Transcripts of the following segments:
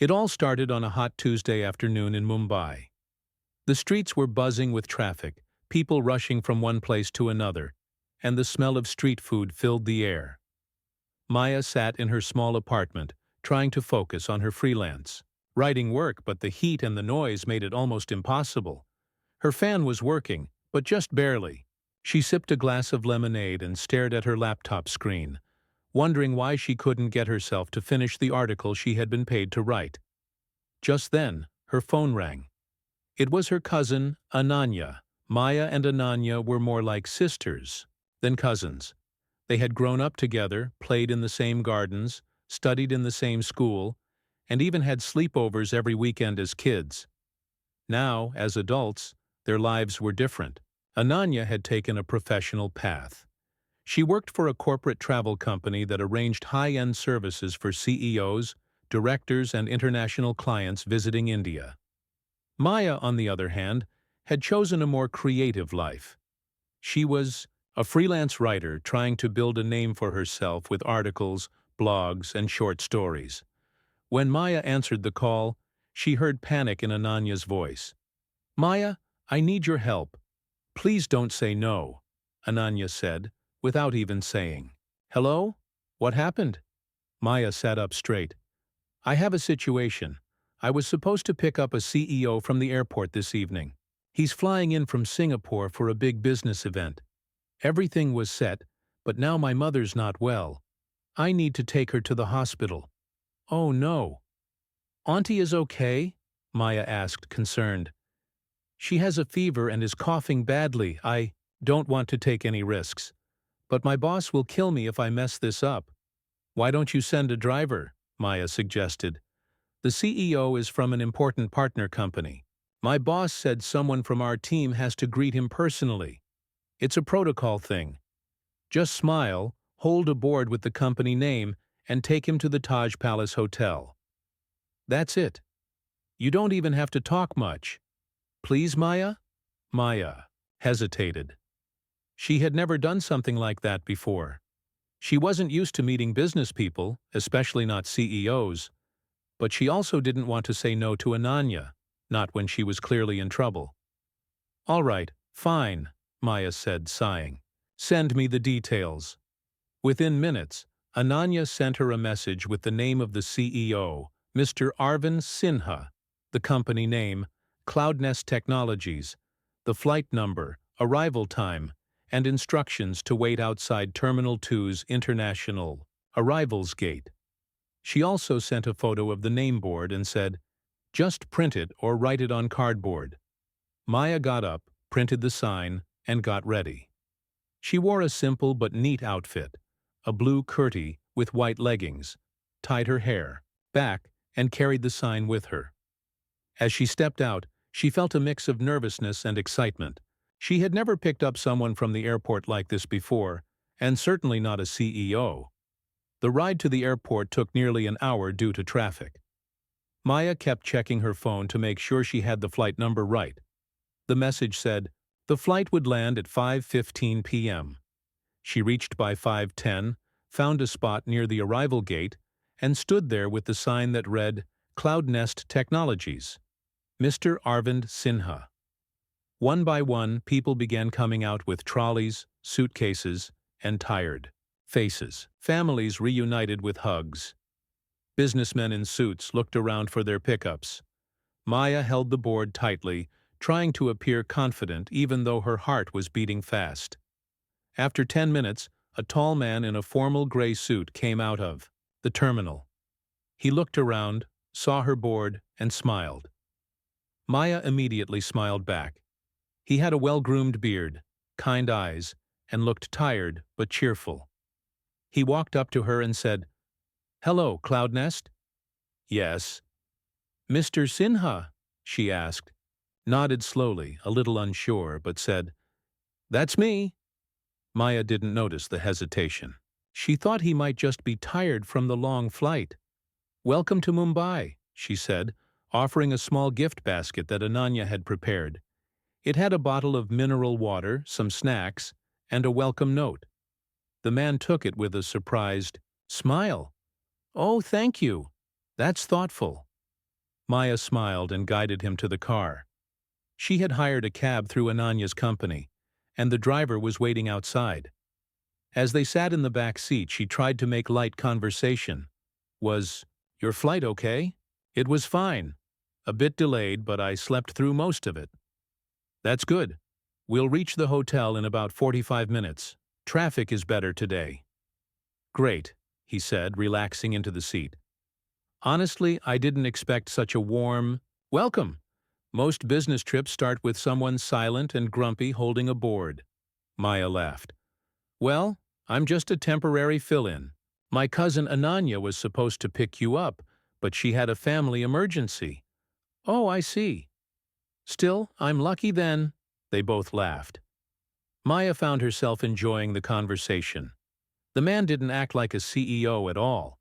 It all started on a hot Tuesday afternoon in Mumbai. The streets were buzzing with traffic, people rushing from one place to another, and the smell of street food filled the air. Maya sat in her small apartment, trying to focus on her freelance writing work, but the heat and the noise made it almost impossible. Her fan was working, but just barely. She sipped a glass of lemonade and stared at her laptop screen, wondering why she couldn't get herself to finish the article she had been paid to write. Just then, her phone rang. It was her cousin, Ananya. Maya and Ananya were more like sisters than cousins. They had grown up together, played in the same gardens, studied in the same school, and even had sleepovers every weekend as kids. Now, as adults, their lives were different. Ananya had taken a professional path. She worked for a corporate travel company that arranged high-end services for CEOs, directors, and international clients visiting India. Maya, on the other hand, had chosen a more creative life. She was a freelance writer trying to build a name for herself with articles, blogs, and short stories. When Maya answered the call, she heard panic in Ananya's voice. "Maya, I need your help. Please don't say no," Ananya said, without even saying. "Hello? What happened?" Maya sat up straight. "I have a situation. I was supposed to pick up a CEO from the airport this evening. He's flying in from Singapore for a big business event. Everything was set, but now my mother's not well. I need to take her to the hospital." "Oh no." "Auntie is okay?" Maya asked, concerned. "She has a fever and is coughing badly. I don't want to take any risks. But my boss will kill me if I mess this up." "Why don't you send a driver?" Maya suggested. "The CEO is from an important partner company. My boss said someone from our team has to greet him personally. It's a protocol thing. Just smile, hold a board with the company name, and take him to the Taj Palace Hotel. That's it. You don't even have to talk much. Please, Maya?" Maya hesitated. She had never done something like that before. She wasn't used to meeting business people, especially not CEOs, but she also didn't want to say no to Ananya, not when she was clearly in trouble. "All right, fine," Maya said, sighing. "Send me the details." Within minutes, Ananya sent her a message with the name of the CEO, Mr. Arvind Sinha, the company name, Cloudnest Technologies, the flight number, arrival time, and instructions to wait outside Terminal 2's International Arrivals Gate. She also sent a photo of the name board and said, "Just print it or write it on cardboard." Maya got up, printed the sign, and got ready. She wore a simple but neat outfit, a blue kurti with white leggings, tied her hair back, and carried the sign with her. As she stepped out, she felt a mix of nervousness and excitement. She had never picked up someone from the airport like this before, and certainly not a CEO. The ride to the airport took nearly an hour due to traffic. Maya kept checking her phone to make sure she had the flight number right. The message said, the flight would land at 5:15 p.m. She reached by 5:10, found a spot near the arrival gate, and stood there with the sign that read, Cloudnest Technologies, Mr. Arvind Sinha. One by one, people began coming out with trolleys, suitcases, and tired faces. Families reunited with hugs. Businessmen in suits looked around for their pickups. Maya held the board tightly, trying to appear confident even though her heart was beating fast. After 10 minutes, a tall man in a formal gray suit came out of the terminal. He looked around, saw her board, and smiled. Maya immediately smiled back. He had a well-groomed beard, kind eyes, and looked tired but cheerful. He walked up to her and said, "Hello, Cloudnest?" "Yes." "Mr. Sinha?" she asked, nodded slowly, a little unsure, but said, "That's me." Maya didn't notice the hesitation. She thought he might just be tired from the long flight. "Welcome to Mumbai," she said, offering a small gift basket that Ananya had prepared. It had a bottle of mineral water, some snacks, and a welcome note. The man took it with a surprised smile. "Oh, thank you. That's thoughtful." Maya smiled and guided him to the car. She had hired a cab through Ananya's company, and the driver was waiting outside. As they sat in the back seat, she tried to make light conversation. Was your flight okay? It was fine. A bit delayed, but I slept through most of it. That's good. We'll reach the hotel in about 45 minutes. Traffic is better today. Great, he said, relaxing into the seat. Honestly, I didn't expect such a warm welcome. Most business trips start with someone silent and grumpy holding a board. Maya laughed. Well, I'm just a temporary fill-in. My cousin Ananya was supposed to pick you up, but she had a family emergency. Oh, I see. Still, I'm lucky then. They both laughed. Maya found herself enjoying the conversation. The man didn't act like a CEO at all.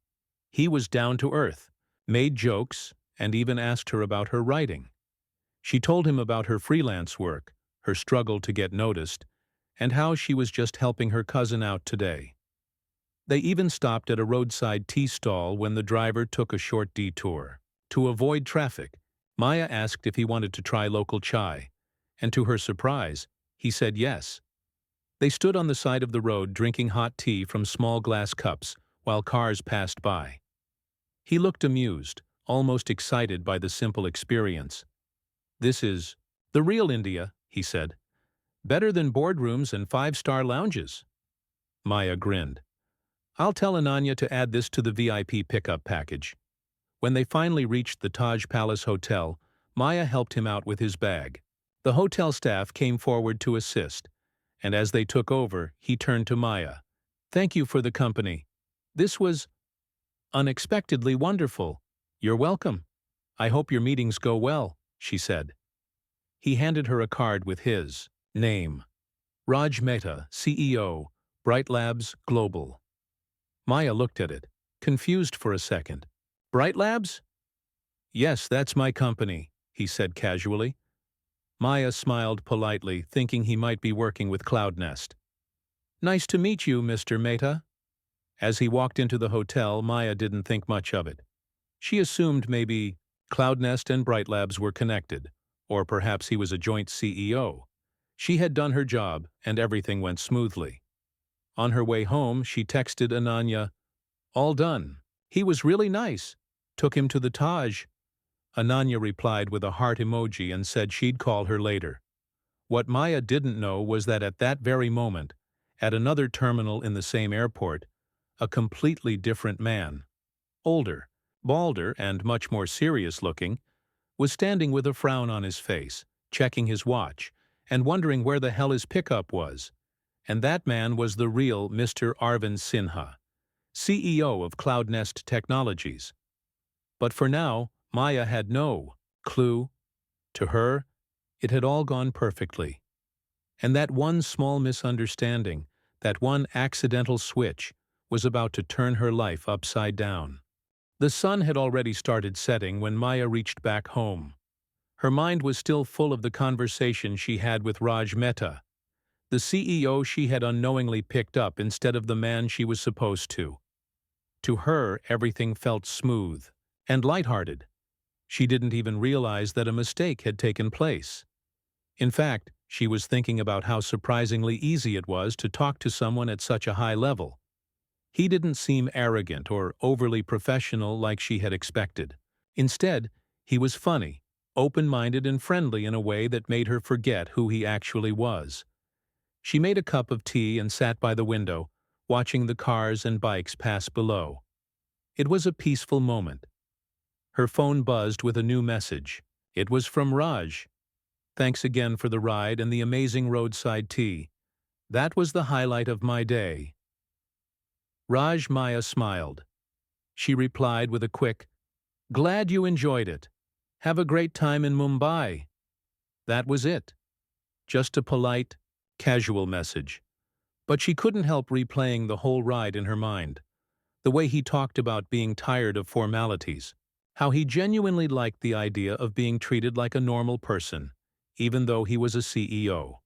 He was down to earth, made jokes, and even asked her about her writing. She told him about her freelance work, her struggle to get noticed, and how she was just helping her cousin out today. They even stopped at a roadside tea stall when the driver took a short detour. To avoid traffic, Maya asked if he wanted to try local chai, and to her surprise, he said yes. They stood on the side of the road drinking hot tea from small glass cups while cars passed by. He looked amused, almost excited by the simple experience. This is the real India, he said. Better than boardrooms and five-star lounges. Maya grinned. I'll tell Ananya to add this to the VIP pickup package. When they finally reached the Taj Palace Hotel, Maya helped him out with his bag. The hotel staff came forward to assist, and as they took over, he turned to Maya. Thank you for the company. This was unexpectedly wonderful. You're welcome. I hope your meetings go well, she said. He handed her a card with his name. Raj Mehta, CEO, Bright Labs Global. Maya looked at it, confused for a second. Bright Labs? Yes, that's my company, he said casually. Maya smiled politely, thinking he might be working with CloudNest. Nice to meet you, Mr. Mehta. As he walked into the hotel, Maya didn't think much of it. She assumed maybe CloudNest and Bright Labs were connected, or perhaps he was a joint CEO. She had done her job, and everything went smoothly. On her way home, she texted Ananya, all done. He was really nice. Took him to the Taj. Ananya replied with a heart emoji and said she'd call her later. What Maya didn't know was that at that very moment, at another terminal in the same airport, a completely different man, older, balder, and much more serious-looking, was standing with a frown on his face, checking his watch, and wondering where the hell his pickup was. And that man was the real Mr. Arvind Sinha, CEO of CloudNest Technologies. But for now, Maya had no clue. To her, it had all gone perfectly. And that one small misunderstanding, that one accidental switch, was about to turn her life upside down. The sun had already started setting when Maya reached back home. Her mind was still full of the conversation she had with Raj Mehta, the CEO she had unknowingly picked up instead of the man she was supposed to. To her, everything felt smooth and lighthearted. She didn't even realize that a mistake had taken place. In fact, she was thinking about how surprisingly easy it was to talk to someone at such a high level. He didn't seem arrogant or overly professional like she had expected. Instead, he was funny, open-minded and friendly in a way that made her forget who he actually was. She made a cup of tea and sat by the window, watching the cars and bikes pass below. It was a peaceful moment. Her phone buzzed with a new message. It was from Raj. Thanks again for the ride and the amazing roadside tea. That was the highlight of my day. Raj. Maya smiled. She replied with a quick, glad you enjoyed it. Have a great time in Mumbai. That was it. Just a polite, casual message. But she couldn't help replaying the whole ride in her mind. The way he talked about being tired of formalities. How he genuinely liked the idea of being treated like a normal person, even though he was a CEO.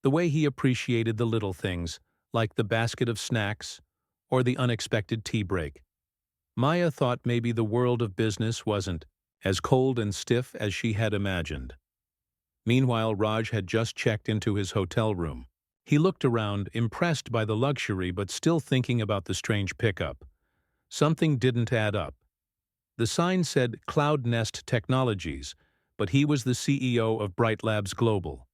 The way he appreciated the little things, like the basket of snacks or the unexpected tea break. Maya thought maybe the world of business wasn't as cold and stiff as she had imagined. Meanwhile, Raj had just checked into his hotel room. He looked around, impressed by the luxury but still thinking about the strange pickup. Something didn't add up. The sign said Cloud Nest Technologies, but he was the CEO of Bright Labs Global.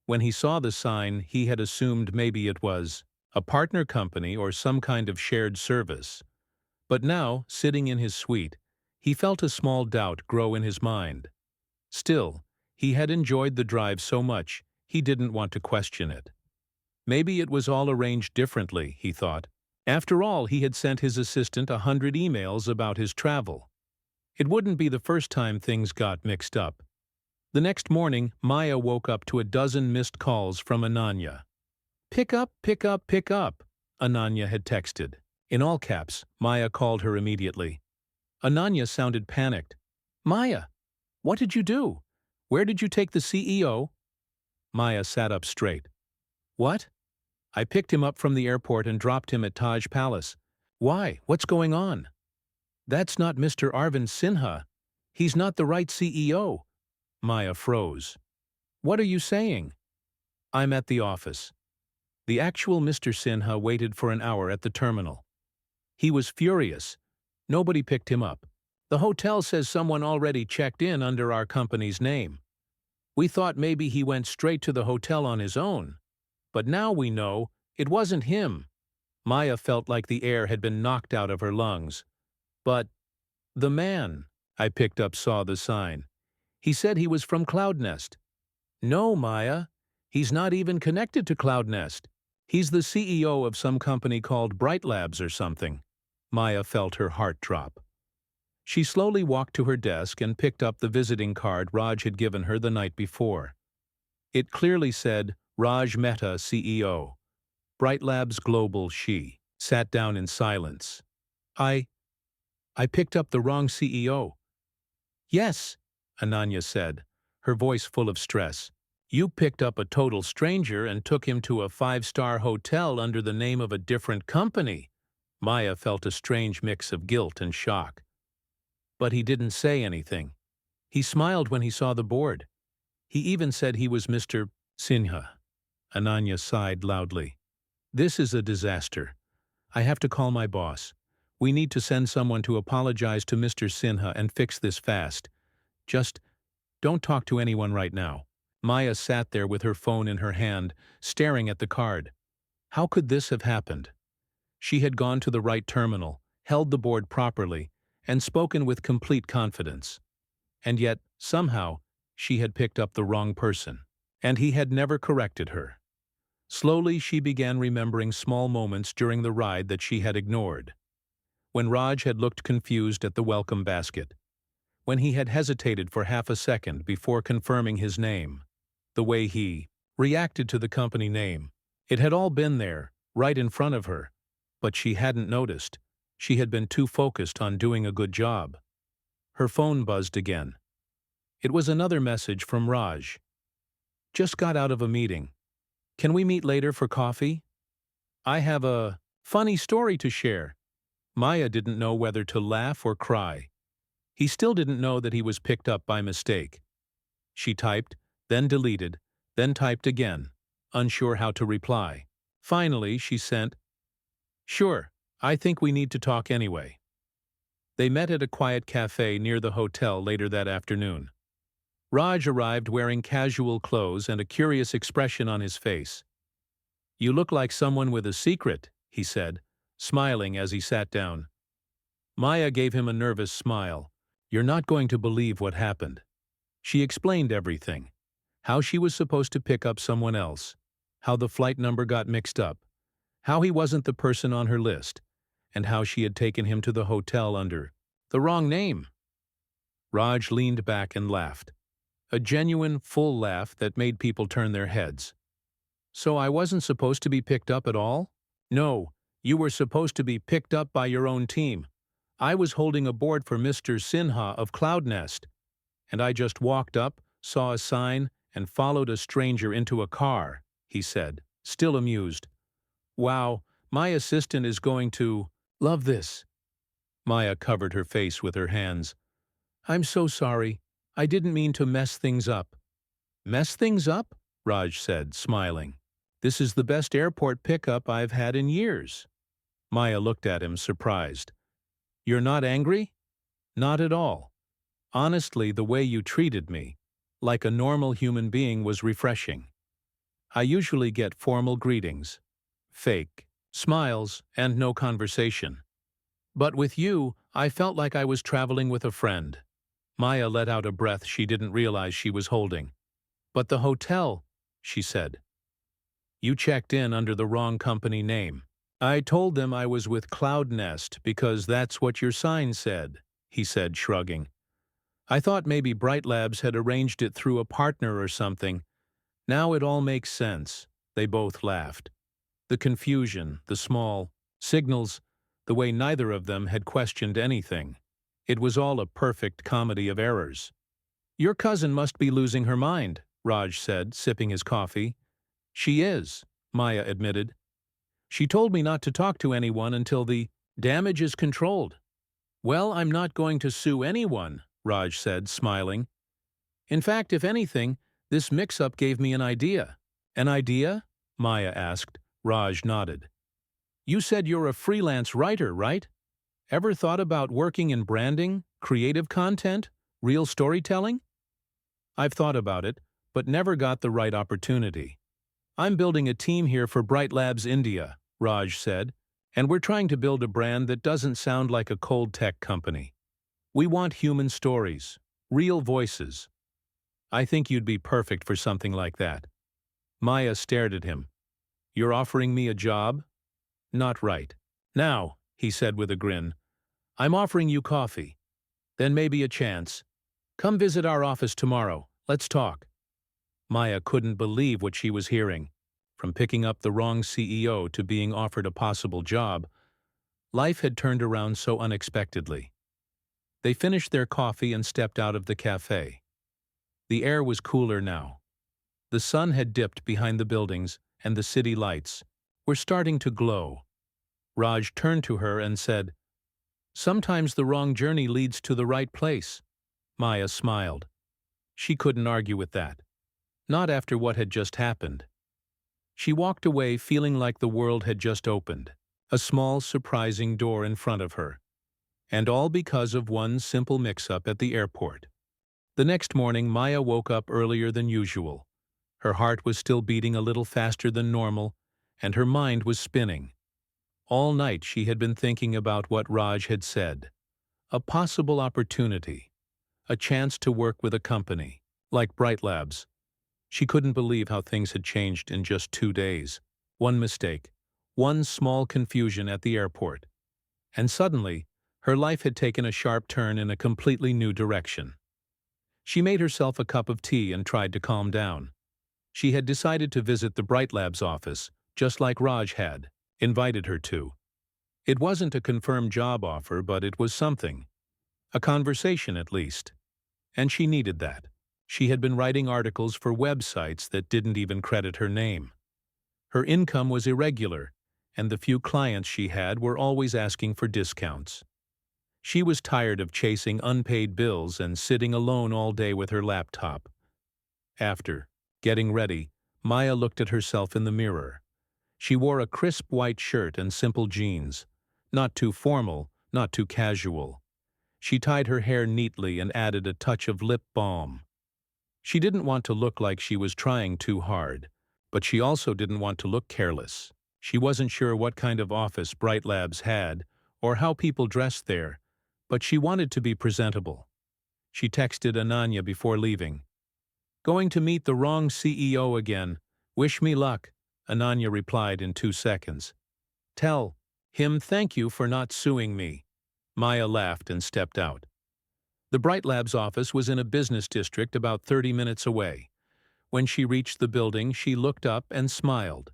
When he saw the sign, he had assumed maybe it was a partner company or some kind of shared service. But now, sitting in his suite, he felt a small doubt grow in his mind. Still, he had enjoyed the drive so much, he didn't want to question it. Maybe it was all arranged differently, he thought. After all, he had sent his assistant 100 emails about his travel. It wouldn't be the first time things got mixed up. The next morning, Maya woke up to a dozen missed calls from Ananya. "Pick up, pick up, pick up," Ananya had texted. In all caps, Maya called her immediately. Ananya sounded panicked. "Maya, what did you do? Where did you take the CEO?" Maya sat up straight. "What? I picked him up from the airport and dropped him at Taj Palace. Why? What's going on?" "That's not Mr. Arvind Sinha. He's not the right CEO." Maya froze. "What are you saying?" "I'm at the office." The actual Mr. Sinha waited for an hour at the terminal. He was furious. Nobody picked him up. "The hotel says someone already checked in under our company's name. We thought maybe he went straight to the hotel on his own. But now we know it wasn't him." Maya felt like the air had been knocked out of her lungs. "But the man I picked up saw the sign. He said he was from Cloud Nest." "No, Maya. He's not even connected to Cloud Nest. He's the CEO of some company called Bright Labs or something." Maya felt her heart drop. She slowly walked to her desk and picked up the visiting card Raj had given her the night before. It clearly said, Raj Mehta, CEO. Bright Labs Global. She sat down in silence. I picked up the wrong CEO." "Yes," Ananya said, her voice full of stress. "You picked up a total stranger and took him to a 5-star hotel under the name of a different company." Maya felt a strange mix of guilt and shock. "But he didn't say anything. He smiled when he saw the board. He even said he was Mr. Sinha." Ananya sighed loudly. "This is a disaster. I have to call my boss. We need to send someone to apologize to Mr. Sinha and fix this fast. Just don't talk to anyone right now." Maya sat there with her phone in her hand, staring at the card. How could this have happened? She had gone to the right terminal, held the board properly, and spoken with complete confidence. And yet, somehow, she had picked up the wrong person. And he had never corrected her. Slowly, she began remembering small moments during the ride that she had ignored. When Raj had looked confused at the welcome basket. When he had hesitated for half a second before confirming his name. The way he reacted to the company name. It had all been there, right in front of her. But she hadn't noticed. She had been too focused on doing a good job. Her phone buzzed again. It was another message from Raj. "Just got out of a meeting. Can we meet later for coffee? I have a funny story to share." Maya didn't know whether to laugh or cry. He still didn't know that he was picked up by mistake. She typed, then deleted, then typed again, unsure how to reply. Finally, she sent, "Sure, I think we need to talk anyway." They met at a quiet cafe near the hotel later that afternoon. Raj arrived wearing casual clothes and a curious expression on his face. "You look like someone with a secret," he said, smiling as he sat down. Maya gave him a nervous smile. "You're not going to believe what happened." She explained everything. How she was supposed to pick up someone else. How the flight number got mixed up. How he wasn't the person on her list. And how she had taken him to the hotel under the wrong name. Raj leaned back and laughed. A genuine, full laugh that made people turn their heads. "So I wasn't supposed to be picked up at all?" "No, you were supposed to be picked up by your own team. I was holding a board for Mr. Sinha of Cloud Nest, and I just walked up, saw a sign, and followed a stranger into a car," he said, still amused. "Wow, my assistant is going to love this." Maya covered her face with her hands. I'm so sorry. I didn't mean to mess things up. Mess things up? Raj said, smiling. This is the best airport pickup I've had in years. Maya looked at him, surprised. You're not angry? Not at all. Honestly, the way you treated me, like a normal human being, was refreshing. I usually get formal greetings, fake, smiles, and no conversation. But with you, I felt like I was traveling with a friend. Maya let out a breath she didn't realize she was holding. But the hotel, she said. You checked in under the wrong company name. I told them I was with Cloud Nest because that's what your sign said, he said, shrugging. I thought maybe Bright Labs had arranged it through a partner or something. Now it all makes sense. They both laughed. The confusion, the small signals, the way neither of them had questioned anything. It was all a perfect comedy of errors. Your cousin must be losing her mind, Raj said, sipping his coffee. She is, Maya admitted. She told me not to talk to anyone until the damage is controlled. Well, I'm not going to sue anyone, Raj said, smiling. In fact, if anything, this mix-up gave me an idea. An idea? Maya asked. Raj nodded. You said you're a freelance writer, right? Ever thought about working in branding, creative content, real storytelling? I've thought about it, but never got the right opportunity. I'm building a team here for Bright Labs India, Raj said, and we're trying to build a brand that doesn't sound like a cold tech company. We want human stories, real voices. I think you'd be perfect for something like that. Maya stared at him. You're offering me a job? Not right. Now, he said with a grin, I'm offering you coffee. Then maybe a chance. Come visit our office tomorrow. Let's talk. Maya couldn't believe what she was hearing. From picking up the wrong CEO to being offered a possible job, life had turned around so unexpectedly. They finished their coffee and stepped out of the cafe. The air was cooler now. The sun had dipped behind the buildings, and the city lights were starting to glow. Raj turned to her and said, Sometimes the wrong journey leads to the right place. Maya smiled. She couldn't argue with that. Not after what had just happened. She walked away feeling like the world had just opened, a small, surprising door in front of her. And all because of one simple mix-up at the airport. The next morning, Maya woke up earlier than usual. Her heart was still beating a little faster than normal, and her mind was spinning. All night she had been thinking about what Raj had said. A possible opportunity. A chance to work with a company, like Bright Labs. She couldn't believe how things had changed in just 2 days. One mistake, one small confusion at the airport. And suddenly, her life had taken a sharp turn in a completely new direction. She made herself a cup of tea and tried to calm down. She had decided to visit the Bright Labs office, just like Raj had invited her to. It wasn't a confirmed job offer, but it was something. A conversation, at least. And she needed that. She had been writing articles for websites that didn't even credit her name. Her income was irregular, and the few clients she had were always asking for discounts. She was tired of chasing unpaid bills and sitting alone all day with her laptop. After getting ready, Maya looked at herself in the mirror. She wore a crisp white shirt and simple jeans. Not too formal, not too casual. She tied her hair neatly and added a touch of lip balm. She didn't want to look like she was trying too hard, but she also didn't want to look careless. She wasn't sure what kind of office Bright Labs had or how people dressed there, but she wanted to be presentable. She texted Ananya before leaving. Going to meet the wrong CEO again. Wish me luck, Ananya replied in 2 seconds. Tell him thank you for not suing me. Maya laughed and stepped out. The Bright Labs office was in a business district about 30 minutes away. When she reached the building, she looked up and smiled.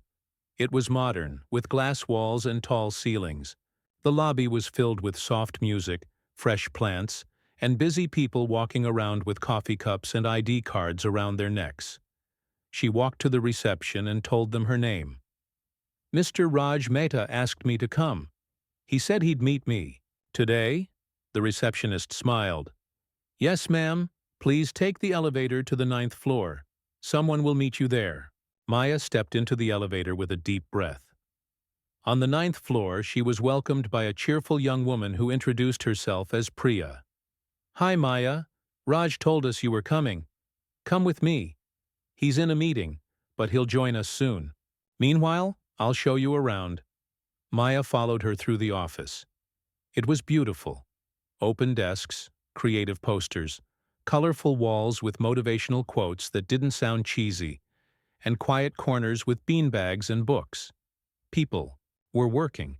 It was modern, with glass walls and tall ceilings. The lobby was filled with soft music, fresh plants, and busy people walking around with coffee cups and ID cards around their necks. She walked to the reception and told them her name. Mr. Raj Mehta asked me to come. He said he'd meet me. Today? The receptionist smiled. Yes, ma'am. Please take the elevator to the ninth floor. Someone will meet you there. Maya stepped into the elevator with a deep breath. On the ninth floor, she was welcomed by a cheerful young woman who introduced herself as Priya. Hi, Maya. Raj told us you were coming. Come with me. He's in a meeting, but he'll join us soon. Meanwhile, I'll show you around. Maya followed her through the office. It was beautiful. Open desks, creative posters, colorful walls with motivational quotes that didn't sound cheesy, and quiet corners with beanbags and books. People were working,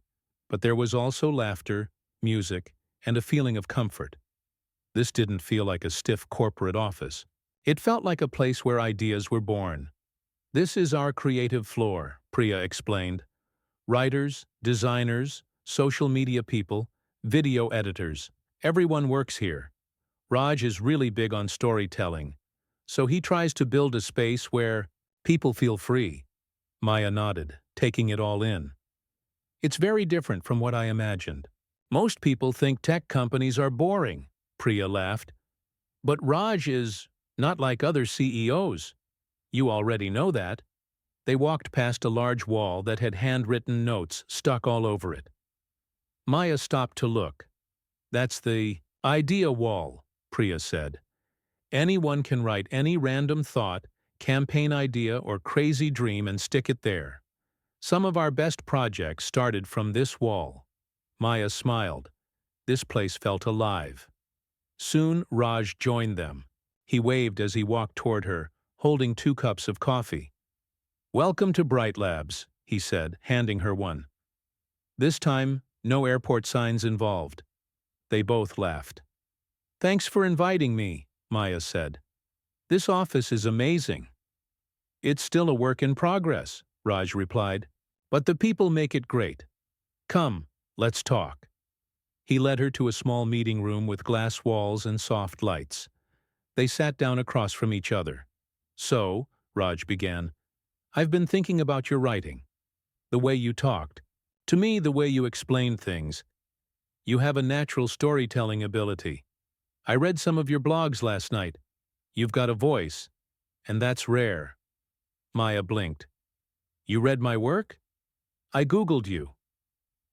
but there was also laughter, music, and a feeling of comfort. This didn't feel like a stiff corporate office. It felt like a place where ideas were born. This is our creative floor, Priya explained. Writers, designers, social media people, video editors, everyone works here. Raj is really big on storytelling, so he tries to build a space where people feel free. Maya nodded, taking it all in. It's very different from what I imagined. Most people think tech companies are boring, Priya laughed. But Raj is not like other CEOs. You already know that. They walked past a large wall that had handwritten notes stuck all over it. Maya stopped to look. That's the idea wall, Priya said. Anyone can write any random thought, campaign idea, or crazy dream and stick it there. Some of our best projects started from this wall. Maya smiled. This place felt alive. Soon Raj joined them. He waved as he walked toward her, holding 2 cups of coffee. Welcome to Bright Labs, he said, handing her one. This time, no airport signs involved. They both laughed. Thanks for inviting me, Maya said. This office is amazing. It's still a work in progress, Raj replied, but the people make it great. Come, let's talk. He led her to a small meeting room with glass walls and soft lights. They sat down across from each other. So, Raj began, I've been thinking about your writing. The way you talked. To me, the way you explained things. You have a natural storytelling ability. I read some of your blogs last night. You've got a voice, and that's rare. Maya blinked. You read my work? I Googled you.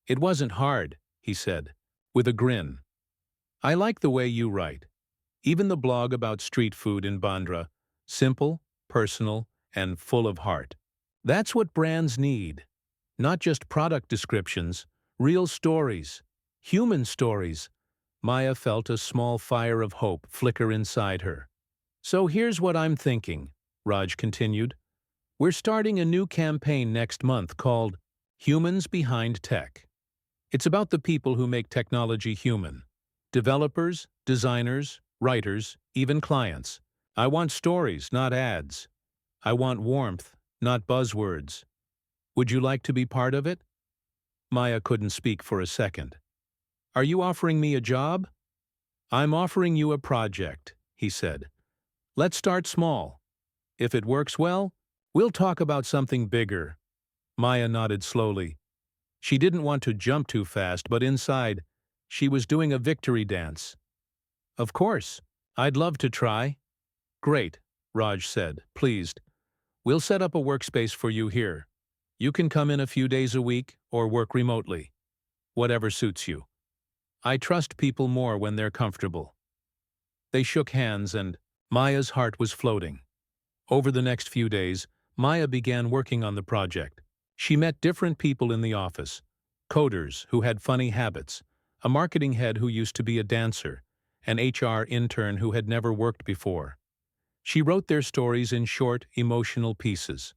It wasn't hard, he said, with a grin. I like the way you write. Even the blog about street food in Bandra, simple, personal, and full of heart. That's what brands need. Not just product descriptions, real stories, human stories. Maya felt a small fire of hope flicker inside her. So here's what I'm thinking, Raj continued. We're starting a new campaign next month called Humans Behind Tech. It's about the people who make technology human. Developers, designers, writers, even clients. I want stories, not ads. I want warmth, not buzzwords. Would you like to be part of it? Maya couldn't speak for a second. Are you offering me a job? I'm offering you a project, he said. Let's start small. If it works well, we'll talk about something bigger. Maya nodded slowly. She didn't want to jump too fast, but inside, she was doing a victory dance. Of course, I'd love to try. Great, Raj said, pleased. We'll set up a workspace for you here. You can come in a few days a week or work remotely. Whatever suits you. I trust people more when they're comfortable. They shook hands and Maya's heart was floating. Over the next few days, Maya began working on the project. She met different people in the office, coders who had funny habits, a marketing head who used to be a dancer, an HR intern who had never worked before. She wrote their stories in short, emotional pieces.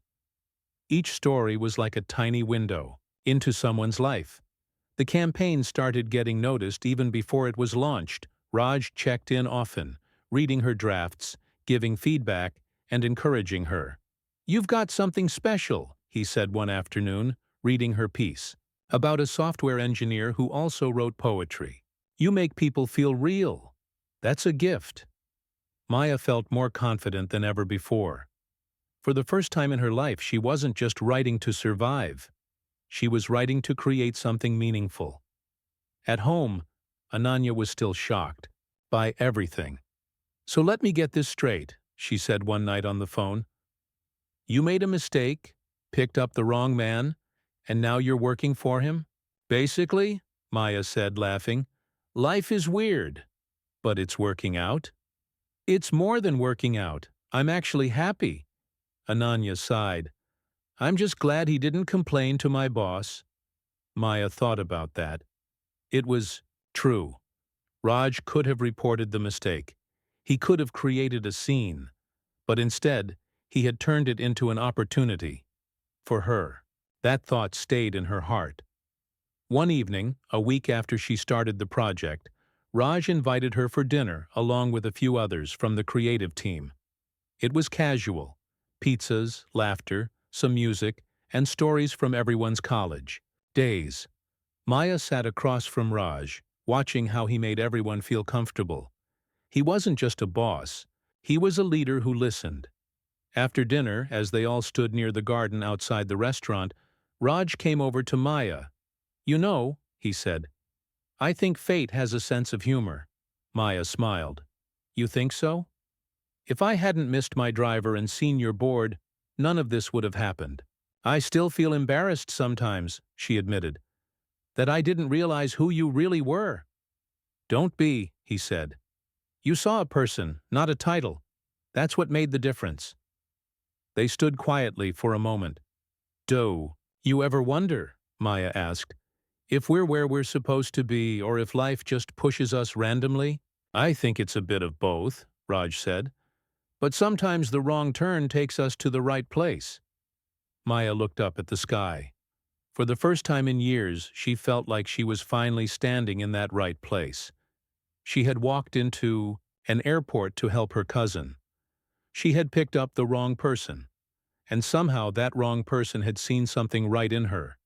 Each story was like a tiny window into someone's life. The campaign started getting noticed even before it was launched. Raj checked in often, reading her drafts, giving feedback, and encouraging her. You've got something special, he said one afternoon, reading her piece, about a software engineer who also wrote poetry. You make people feel real. That's a gift. Maya felt more confident than ever before. For the first time in her life, she wasn't just writing to survive. She was writing to create something meaningful. At home, Ananya was still shocked by everything. "So let me get this straight," she said one night on the phone. "You made a mistake, picked up the wrong man, and now you're working for him?" "Basically," Maya said, laughing, "life is weird, but it's working out." "It's more than working out. I'm actually happy." Ananya sighed. "I'm just glad he didn't complain to my boss." Maya thought about that. It was true. Raj could have reported the mistake. He could have created a scene. But instead, he had turned it into an opportunity. For her. That thought stayed in her heart. One evening, a week after she started the project, Raj invited her for dinner along with a few others from the creative team. It was casual. Pizzas, laughter, some music, and stories from everyone's college days. Maya sat across from Raj, watching how he made everyone feel comfortable. He wasn't just a boss. He was a leader who listened. After dinner, as they all stood near the garden outside the restaurant, Raj came over to Maya. "You know," he said, "I think fate has a sense of humor." Maya smiled. "You think so?" "If I hadn't missed my driver and seen your board, none of this would have happened." "I still feel embarrassed sometimes," she admitted, "that I didn't realize who you really were." "Don't be," he said. "You saw a person, not a title. That's what made the difference." They stood quietly for a moment. "Do you ever wonder," Maya asked, "if we're where we're supposed to be or if life just pushes us randomly?" "I think it's a bit of both," Raj said. "But sometimes the wrong turn takes us to the right place." Maya looked up at the sky. For the first time in years, she felt like she was finally standing in that right place. She had walked into an airport to help her cousin. She had picked up the wrong person, and somehow that wrong person had seen something right in her.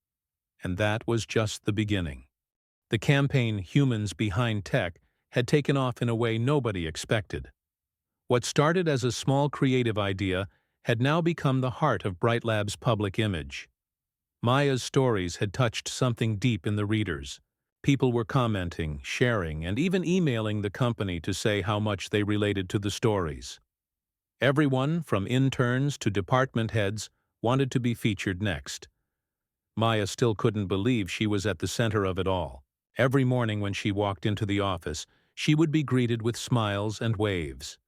And that was just the beginning. The campaign Humans Behind Tech had taken off in a way nobody expected. What started as a small creative idea had now become the heart of Bright Lab's public image. Maya's stories had touched something deep in the readers. People were commenting, sharing, and even emailing the company to say how much they related to the stories. Everyone, from interns to department heads, wanted to be featured next. Maya still couldn't believe she was at the center of it all. Every morning when she walked into the office, she would be greeted with smiles and waves.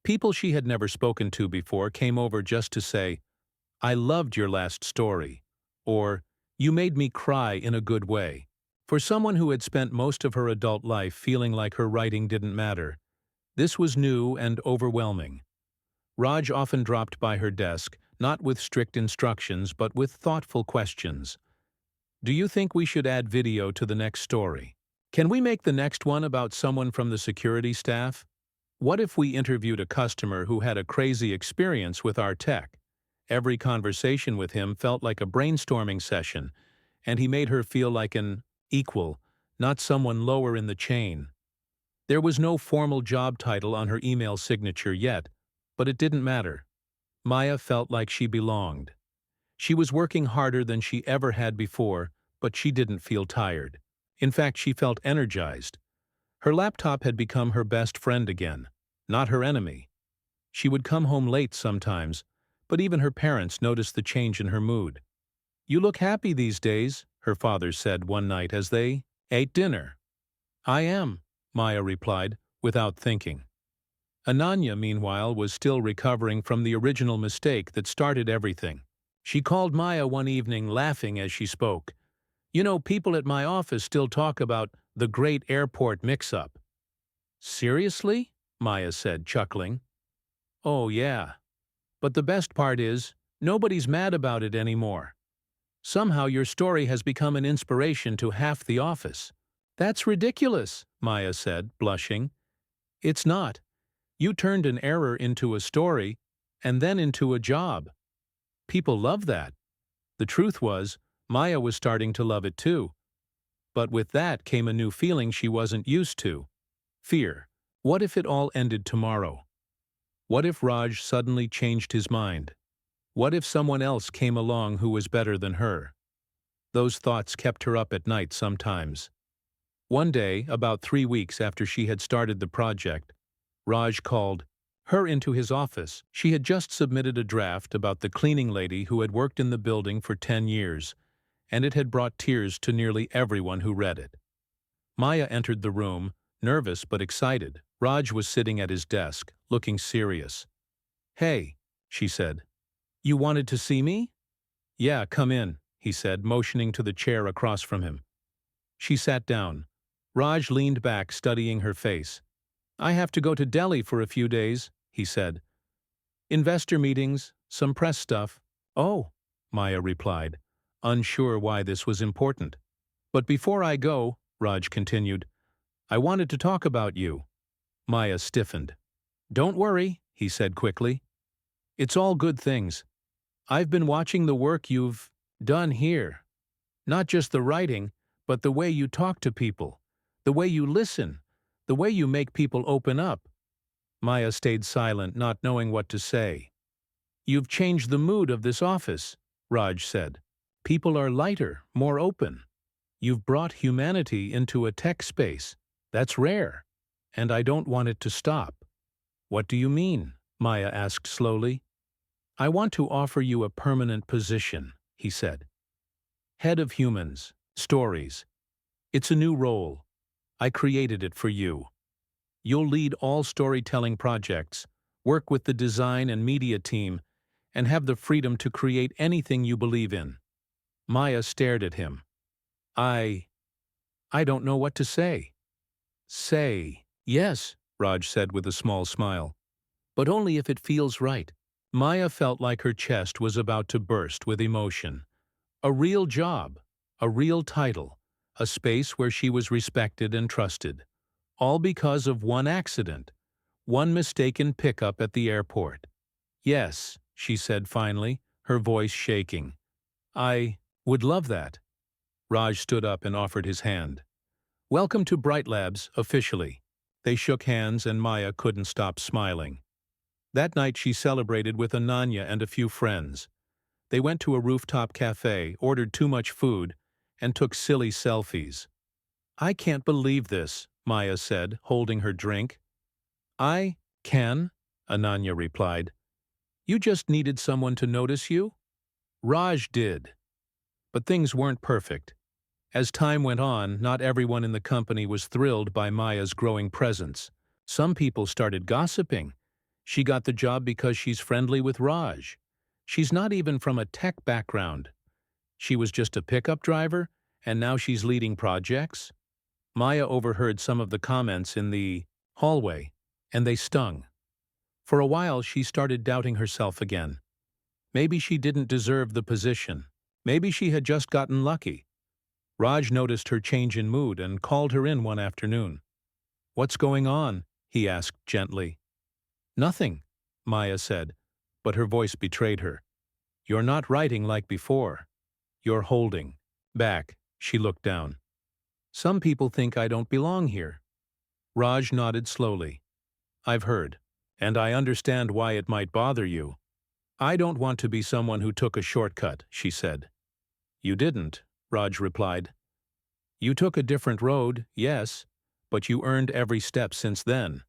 People she had never spoken to before came over just to say, "I loved your last story," or "You made me cry in a good way." For someone who had spent most of her adult life feeling like her writing didn't matter, this was new and overwhelming. Raj often dropped by her desk, not with strict instructions but with thoughtful questions. "Do you think we should add video to the next story? Can we make the next one about someone from the security staff? What if we interviewed a customer who had a crazy experience with our tech?" Every conversation with him felt like a brainstorming session, and he made her feel like an equal, not someone lower in the chain. There was no formal job title on her email signature yet, but it didn't matter. Maya felt like she belonged. She was working harder than she ever had before, but she didn't feel tired. In fact, she felt energized. Her laptop had become her best friend again, not her enemy. She would come home late sometimes, but even her parents noticed the change in her mood. "You look happy these days," her father said one night as they ate dinner. "I am," Maya replied, without thinking. Ananya, meanwhile, was still recovering from the original mistake that started everything. She called Maya one evening, laughing as she spoke. "You know, people at my office still talk about the great airport mix-up." "Seriously?" Maya said, chuckling. "Oh, yeah. But the best part is, nobody's mad about it anymore. Somehow your story has become an inspiration to half the office." "That's ridiculous," Maya said, blushing. "It's not. You turned an error into a story, and then into a job. People love that." The truth was, Maya was starting to love it too. But with that came a new feeling she wasn't used to. Fear. What if it all ended tomorrow? What if Raj suddenly changed his mind? What if someone else came along who was better than her? Those thoughts kept her up at night sometimes. One day, about 3 weeks after she had started the project, Raj called her into his office. She had just submitted a draft about the cleaning lady who had worked in the building for 10 years, and it had brought tears to nearly everyone who read it. Maya entered the room, nervous but excited. Raj was sitting at his desk, looking serious. "Hey," she said. "You wanted to see me?" "Yeah, come in," he said, motioning to the chair across from him. She sat down. Raj leaned back, studying her face. "I have to go to Delhi for a few days," he said. "Investor meetings, some press stuff." "Oh," Maya replied, unsure why this was important. "But before I go," Raj continued, "I wanted to talk about you." Maya stiffened. "Don't worry," he said quickly. "It's all good things. I've been watching the work you've done here. Not just the writing, but the way you talk to people, the way you listen, the way you make people open up." Maya stayed silent, not knowing what to say. "You've changed the mood of this office," Raj said. "People are lighter, more open. You've brought humanity into a tech space. That's rare, and I don't want it to stop." "What do you mean?" Maya asked slowly. "I want to offer you a permanent position," he said. "Head of Humans, Stories. It's a new role. I created it for you. You'll lead all storytelling projects, work with the design and media team, and have the freedom to create anything you believe in." Maya stared at him. I don't know what to say." "Say yes," Raj said with a small smile. "But only if it feels right." Maya felt like her chest was about to burst with emotion. A real job, a real title, a space where she was respected and trusted. All because of one accident, one mistaken pickup at the airport. "Yes," she said finally, her voice shaking. "I would love that." Raj stood up and offered his hand. "Welcome to Bright Labs, officially." They shook hands and Maya couldn't stop smiling. That night she celebrated with Ananya and a few friends. They went to a rooftop cafe, ordered too much food, and took silly selfies. "I can't believe this," Maya said, holding her drink. "I can," Ananya replied. "You just needed someone to notice you?" Raj did. But things weren't perfect. As time went on, not everyone in the company was thrilled by Maya's growing presence. Some people started gossiping. She got the job because she's friendly with Raj. She's not even from a tech background. She was just a pickup driver, and now she's leading projects. Maya overheard some of the comments in the hallway, and they stung. For a while, she started doubting herself again. Maybe she didn't deserve the position. Maybe she had just gotten lucky. Raj noticed her change in mood and called her in one afternoon. "What's going on?" he asked gently. "Nothing," Maya said, but her voice betrayed her. "You're not writing like before. You're holding back." She looked down. "Some people think I don't belong here." Raj nodded slowly. "I've heard, and I understand why it might bother you." "I don't want to be someone who took a shortcut," she said. "You didn't," Raj replied. "You took a different road, yes, but you earned every step since then.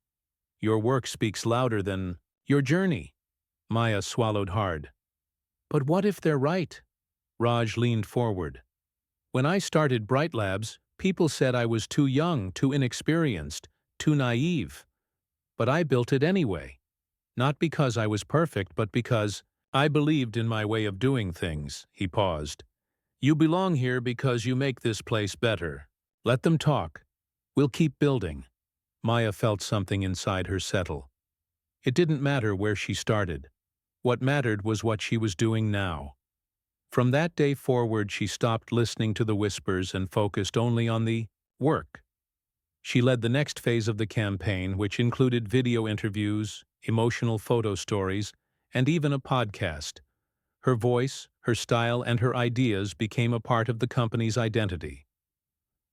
Your work speaks louder than your journey." Maya swallowed hard. "But what if they're right?" Raj leaned forward. "When I started Bright Labs, people said I was too young, too inexperienced, too naive. But I built it anyway. Not because I was perfect, but because I believed in my way of doing things." He paused. "You belong here because you make this place better. Let them talk. We'll keep building." Maya felt something inside her settle. It didn't matter where she started. What mattered was what she was doing now. From that day forward, she stopped listening to the whispers and focused only on the work. She led the next phase of the campaign, which included video interviews, emotional photo stories, and even a podcast. Her voice, her style, and her ideas became a part of the company's identity.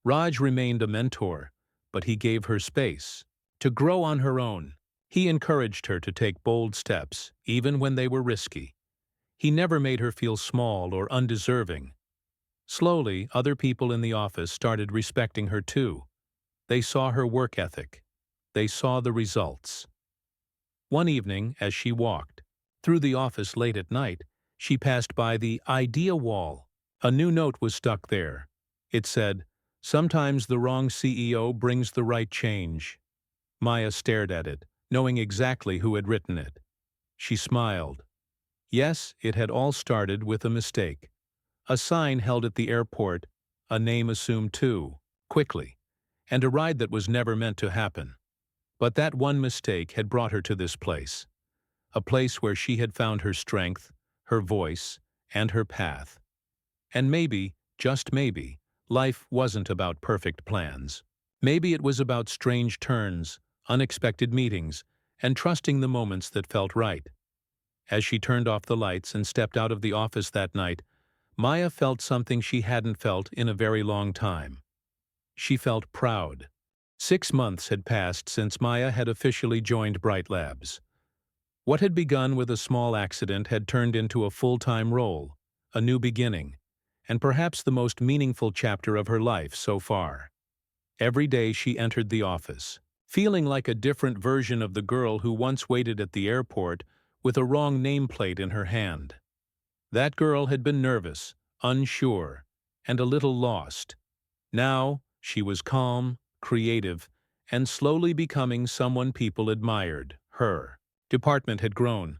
Raj remained a mentor, but he gave her space to grow on her own. He encouraged her to take bold steps, even when they were risky. He never made her feel small or undeserving. Slowly, other people in the office started respecting her too. They saw her work ethic. They saw the results. One evening, as she walked through the office late at night, she passed by the idea wall. A new note was stuck there. It said, "Sometimes the wrong CEO brings the right change." Maya stared at it, knowing exactly who had written it. She smiled. Yes, it had all started with a mistake. A sign held at the airport, a name assumed too quickly, and a ride that was never meant to happen. But that one mistake had brought her to this place, a place where she had found her strength, her voice, and her path. And maybe, just maybe, life wasn't about perfect plans. Maybe it was about strange turns, unexpected meetings, and trusting the moments that felt right. As she turned off the lights and stepped out of the office that night, Maya felt something she hadn't felt in a very long time. She felt proud. 6 months had passed since Maya had officially joined Bright Labs. What had begun with a small accident had turned into a full-time role, a new beginning, and perhaps the most meaningful chapter of her life so far. Every day she entered the office, feeling like a different version of the girl who once waited at the airport with a wrong nameplate in her hand. That girl had been nervous, unsure, and a little lost. Now, she was calm, creative, and slowly becoming someone people admired. Her department had grown.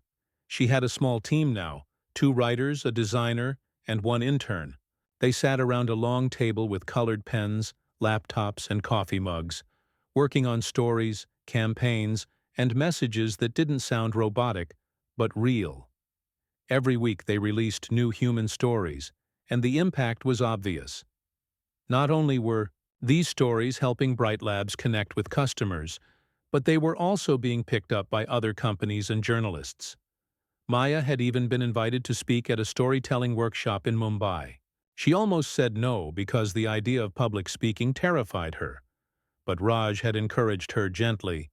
She had a small team now, 2 writers, a designer, and 1 intern. They sat around a long table with colored pens, laptops, and coffee mugs, working on stories, campaigns, and messages that didn't sound robotic, but real. Every week they released new human stories, and the impact was obvious. Not only were these stories helping Bright Labs connect with customers, but they were also being picked up by other companies and journalists. Maya had even been invited to speak at a storytelling workshop in Mumbai. She almost said no because the idea of public speaking terrified her. But Raj had encouraged her gently.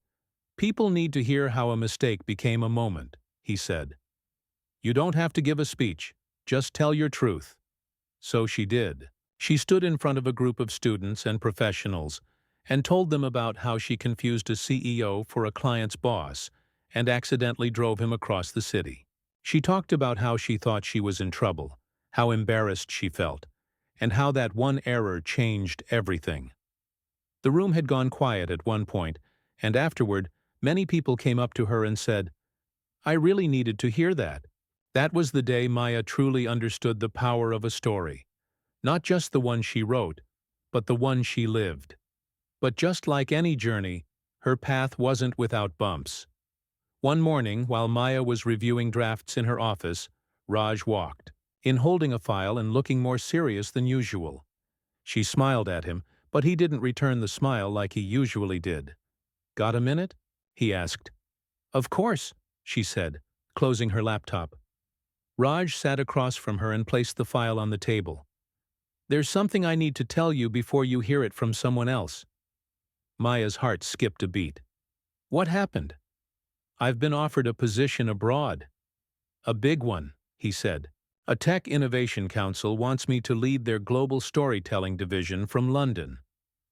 "People need to hear how a mistake became a moment," he said. "You don't have to give a speech, just tell your truth." So she did. She stood in front of a group of students and professionals and told them about how she confused a CEO for a client's boss and accidentally drove him across the city. She talked about how she thought she was in trouble, how embarrassed she felt, and how that one error changed everything. The room had gone quiet at one point, and afterward, many people came up to her and said, "I really needed to hear that." That was the day Maya truly understood the power of a story. Not just the one she wrote, but the one she lived. But just like any journey, her path wasn't without bumps. One morning, while Maya was reviewing drafts in her office, Raj walked in, holding a file and looking more serious than usual. She smiled at him, but he didn't return the smile like he usually did. "Got a minute?" he asked. "Of course," she said, closing her laptop. Raj sat across from her and placed the file on the table. "There's something I need to tell you before you hear it from someone else." Maya's heart skipped a beat. "What happened?" "I've been offered a position abroad." "A big one," he said. "A tech innovation council wants me to lead their global storytelling division from London."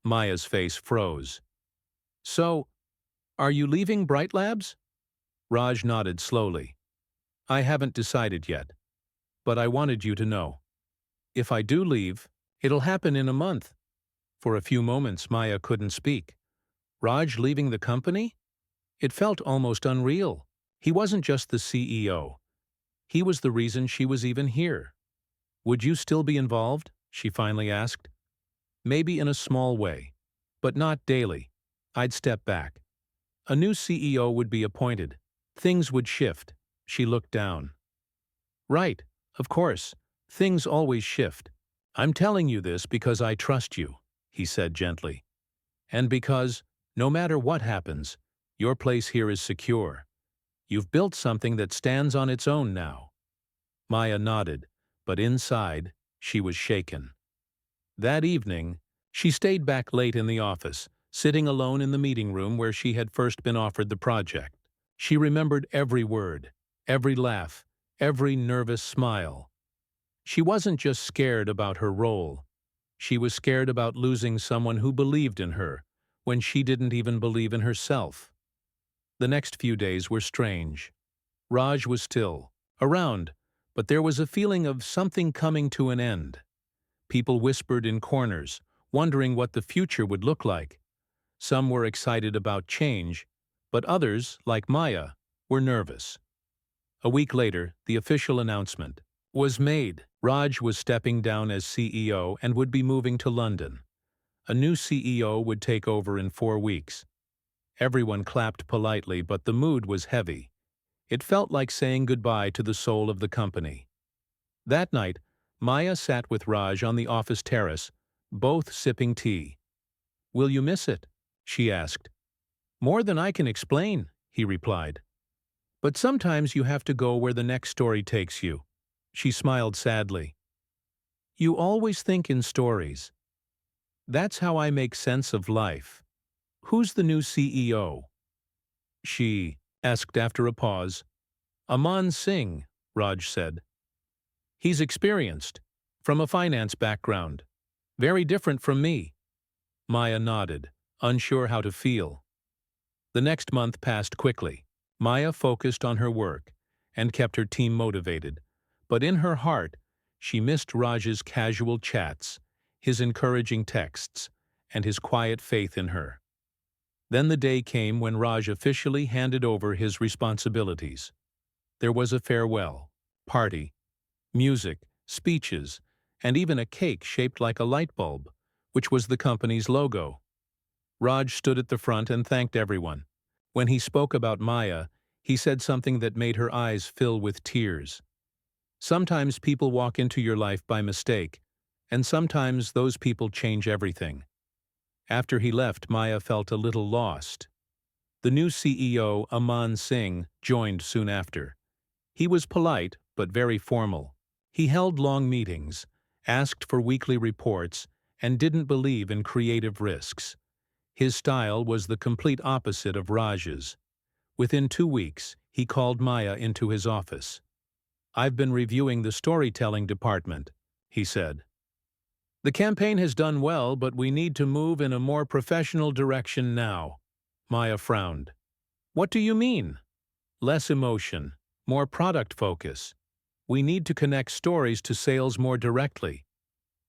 Maya's face froze. "So, are you leaving Bright Labs?" Raj nodded slowly. "I haven't decided yet, but I wanted you to know. If I do leave, it'll happen in a month." For a few moments, Maya couldn't speak. Raj leaving the company? It felt almost unreal. He wasn't just the CEO. He was the reason she was even here. "Would you still be involved?" she finally asked. "Maybe in a small way, but not daily. I'd step back. A new CEO would be appointed. Things would shift." She looked down. "Right, of course. Things always shift. I'm telling you this because I trust you," he said gently. "And because, no matter what happens, your place here is secure. You've built something that stands on its own now." Maya nodded, but inside, she was shaken. That evening, she stayed back late in the office, sitting alone in the meeting room where she had first been offered the project. She remembered every word, every laugh, every nervous smile. She wasn't just scared about her role. She was scared about losing someone who believed in her when she didn't even believe in herself. The next few days were strange. Raj was still around, but there was a feeling of something coming to an end. People whispered in corners, wondering what the future would look like. Some were excited about change, but others, like Maya, were nervous. A week later, the official announcement was made. Raj was stepping down as CEO and would be moving to London. A new CEO would take over in 4 weeks. Everyone clapped politely, but the mood was heavy. It felt like saying goodbye to the soul of the company. That night, Maya sat with Raj on the office terrace, both sipping tea. "Will you miss it?" she asked. "More than I can explain," he replied. "But sometimes you have to go where the next story takes you." She smiled sadly. "You always think in stories. That's how I make sense of life. Who's the new CEO?" She asked after a pause. "Aman Singh," Raj said. "He's experienced, from a finance background. Very different from me." Maya nodded, unsure how to feel. The next month passed quickly. Maya focused on her work and kept her team motivated, but in her heart, she missed Raj's casual chats, his encouraging texts, and his quiet faith in her. Then the day came when Raj officially handed over his responsibilities. There was a farewell party, music, speeches, and even a cake shaped like a light bulb, which was the company's logo. Raj stood at the front and thanked everyone. When he spoke about Maya, he said something that made her eyes fill with tears. "Sometimes people walk into your life by mistake, and sometimes those people change everything." After he left, Maya felt a little lost. The new CEO, Aman Singh, joined soon after. He was polite, but very formal. He held long meetings, asked for weekly reports, and didn't believe in creative risks. His style was the complete opposite of Raj's. Within 2 weeks, he called Maya into his office. "I've been reviewing the storytelling department," he said. "The campaign has done well, but we need to move in a more professional direction now." Maya frowned. "What do you mean?" "Less emotion, more product focus. We need to connect stories to sales more directly.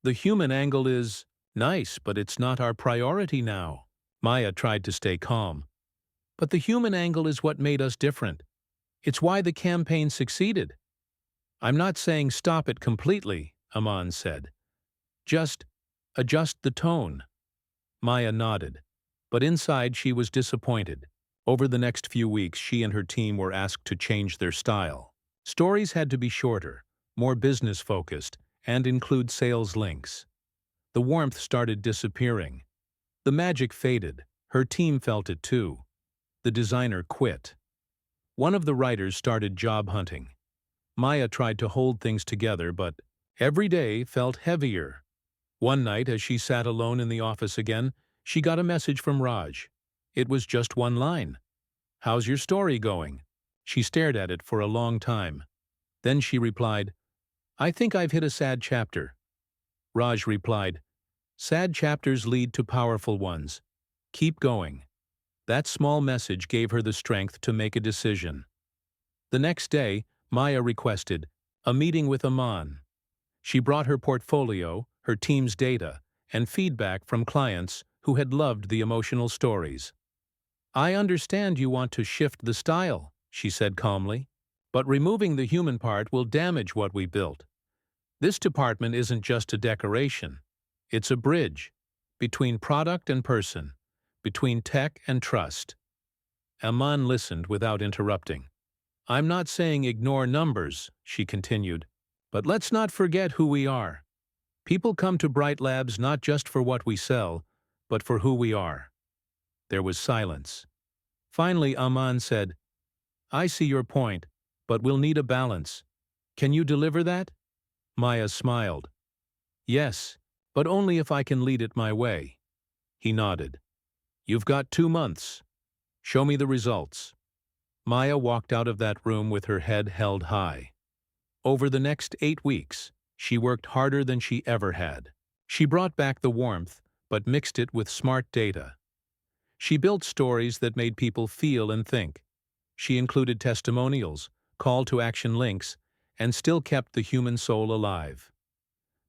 The human angle is nice, but it's not our priority now." Maya tried to stay calm. "But the human angle is what made us different. It's why the campaign succeeded." "I'm not saying stop it completely," Aman said. "Just adjust the tone." Maya nodded, but inside she was disappointed. Over the next few weeks, she and her team were asked to change their style. Stories had to be shorter, more business-focused, and include sales links. The warmth started disappearing. The magic faded. Her team felt it too. The designer quit. One of the writers started job hunting. Maya tried to hold things together, but every day felt heavier. One night, as she sat alone in the office again, she got a message from Raj. It was just one line. "How's your story going?" She stared at it for a long time. Then she replied, "I think I've hit a sad chapter." Raj replied, "Sad chapters lead to powerful ones. Keep going." That small message gave her the strength to make a decision. The next day, Maya requested a meeting with Aman. She brought her portfolio, her team's data, and feedback from clients who had loved the emotional stories. "I understand you want to shift the style," she said calmly, "but removing the human part will damage what we built. This department isn't just a decoration. It's a bridge between product and person, between tech and trust." Aman listened without interrupting. "I'm not saying ignore numbers," she continued, "but let's not forget who we are. People come to Bright Labs not just for what we sell, but for who we are." There was silence. Finally, Aman said, "I see your point, but we'll need a balance. Can you deliver that?" Maya smiled. "Yes, but only if I can lead it my way." He nodded. "You've got 2 months. Show me the results." Maya walked out of that room with her head held high. Over the next 8 weeks, she worked harder than she ever had. She brought back the warmth, but mixed it with smart data. She built stories that made people feel and think. She included testimonials, call-to-action links, and still kept the human soul alive.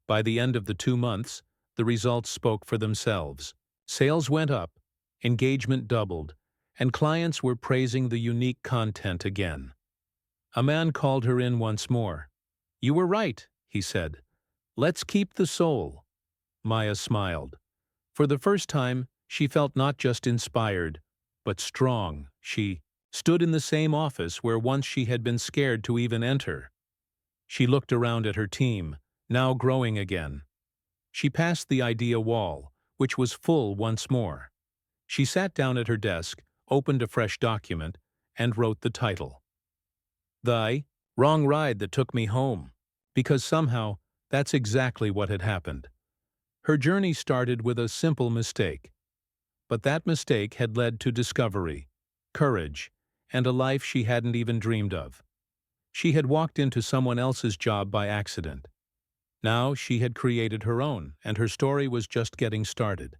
By the end of the 2 months, the results spoke for themselves. Sales went up, engagement doubled, and clients were praising the unique content again. A man called her in once more. "You were right," he said. "Let's keep the soul." Maya smiled. For the first time, she felt not just inspired, but strong. She stood in the same office where once she had been scared to even enter. She looked around at her team, now growing again. She passed the idea wall, which was full once more. She sat down at her desk, opened a fresh document, and wrote the title. "The Wrong Ride That Took Me Home," because somehow that's exactly what had happened. Her journey started with a simple mistake. But that mistake had led to discovery, courage, and a life she hadn't even dreamed of. She had walked into someone else's job by accident. Now she had created her own, and her story was just getting started.